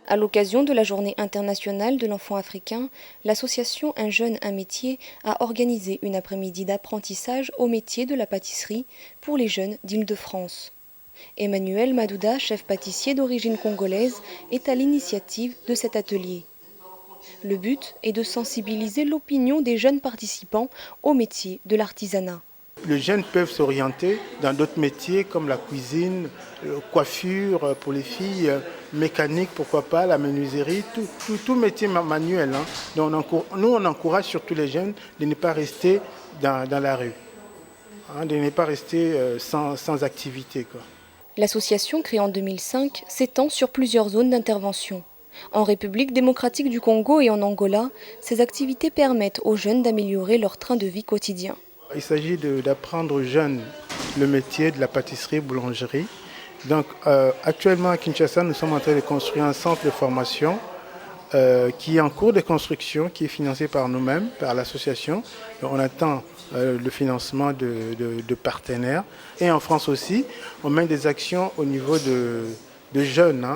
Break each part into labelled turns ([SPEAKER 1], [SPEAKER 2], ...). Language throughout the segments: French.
[SPEAKER 1] À l'occasion de la Journée internationale de l'enfant africain, l'association Un jeune, un métier a organisé une après-midi d'apprentissage au métier de la pâtisserie pour les jeunes d'Île-de-France. Emmanuel Madouda, chef pâtissier d'origine congolaise, est à l'initiative de cet atelier. Le but est de sensibiliser l'opinion des jeunes participants au métier de l'artisanat.
[SPEAKER 2] Les jeunes peuvent s'orienter dans d'autres métiers comme la cuisine, coiffure pour les filles, mécanique, pourquoi pas, la menuiserie, tout métier manuel. Donc nous, on encourage surtout les jeunes de ne pas rester dans la rue, de ne pas rester sans activité, quoi.
[SPEAKER 1] L'association, créée en 2005, s'étend sur plusieurs zones d'intervention. En République démocratique du Congo et en Angola, ces activités permettent aux jeunes d'améliorer leur train de vie quotidien.
[SPEAKER 2] Il s'agit d'apprendre aux jeunes le métier de la pâtisserie-boulangerie. Donc actuellement à Kinshasa, nous sommes en train de construire un centre de formation qui est en cours de construction, qui est financé par nous-mêmes, par l'association. On attend le financement de partenaires. Et en France aussi, on mène des actions au niveau de jeunes,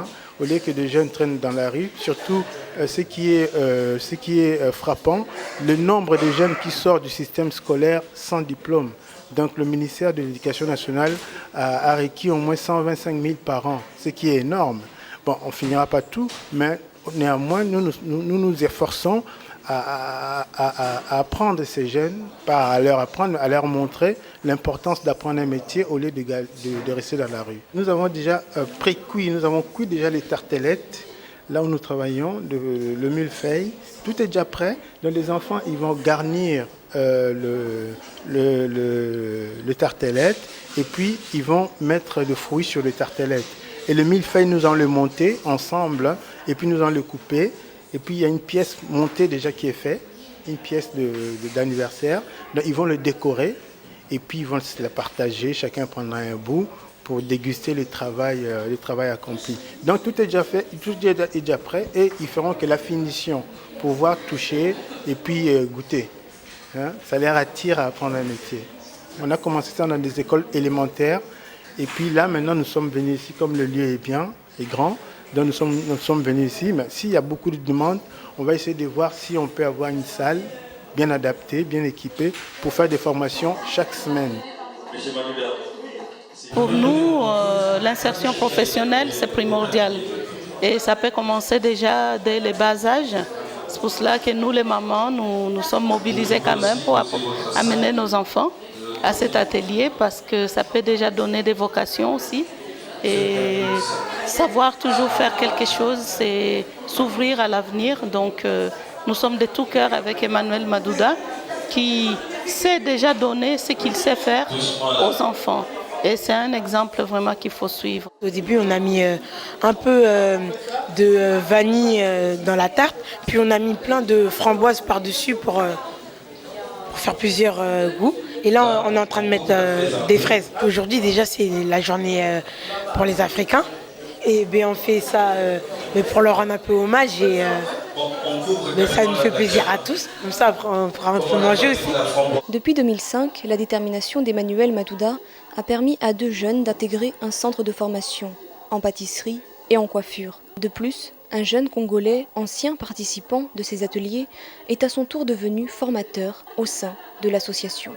[SPEAKER 2] au lieu que des jeunes traînent dans la rue. Surtout, ce qui est frappant, le nombre de jeunes qui sortent du système scolaire sans diplôme. Donc le ministère de l'Éducation nationale a requis au moins 125 000 par an, ce qui est énorme. Bon, on ne finira pas tout, mais néanmoins, nous nous efforçons à apprendre ces jeunes, pas à leur apprendre, à leur montrer l'importance d'apprendre un métier au lieu de rester dans la rue. Nous avons déjà pré-cuit, nous avons cuit déjà les tartelettes, là où nous travaillons, le millefeuille. Tout est déjà prêt. Donc les enfants, ils vont garnir le tartelette et puis ils vont mettre le fruit sur le tartelette. Et le millefeuille, nous allons le monter ensemble et puis nous allons le couper. Et puis il y a une pièce montée déjà qui est faite, une pièce d'anniversaire. Donc ils vont le décorer et puis ils vont se la partager, chacun prendra un bout pour déguster le travail accompli. Donc tout est déjà fait, tout est déjà prêt et ils feront que la finition, pouvoir toucher et puis goûter. Ça les attire à apprendre un métier. On a commencé ça dans des écoles élémentaires et puis là maintenant nous sommes venus ici comme le lieu est bien, est grand. Donc nous sommes venus ici, mais s'il y a beaucoup de demandes, on va essayer de voir si on peut avoir une salle bien adaptée, bien équipée pour faire des formations chaque semaine.
[SPEAKER 3] Pour nous, l'insertion professionnelle, c'est primordial. Et ça peut commencer déjà dès le bas âge. C'est pour cela que nous, les mamans, nous sommes mobilisés quand même pour amener nos enfants à cet atelier parce que ça peut déjà donner des vocations aussi. Et savoir toujours faire quelque chose, c'est s'ouvrir à l'avenir. Donc nous sommes de tout cœur avec Emmanuel Madouda qui sait déjà donner ce qu'il sait faire aux enfants. Et c'est un exemple vraiment qu'il faut suivre.
[SPEAKER 4] Au début, on a mis un peu de vanille dans la tarte, puis on a mis plein de framboises par-dessus pour faire plusieurs goûts. Et là, on est en train de mettre des fraises. Aujourd'hui, déjà, c'est la journée pour les Africains. Et bien, on fait ça pour leur rendre un peu hommage. Et ça nous fait plaisir à tous. Comme ça, après, on pourra un peu manger aussi.
[SPEAKER 1] Depuis 2005, la détermination d'Emmanuel Madouda a permis à 2 jeunes d'intégrer un centre de formation en pâtisserie et en coiffure. De plus, un jeune Congolais, ancien participant de ces ateliers, est à son tour devenu formateur au sein de l'association.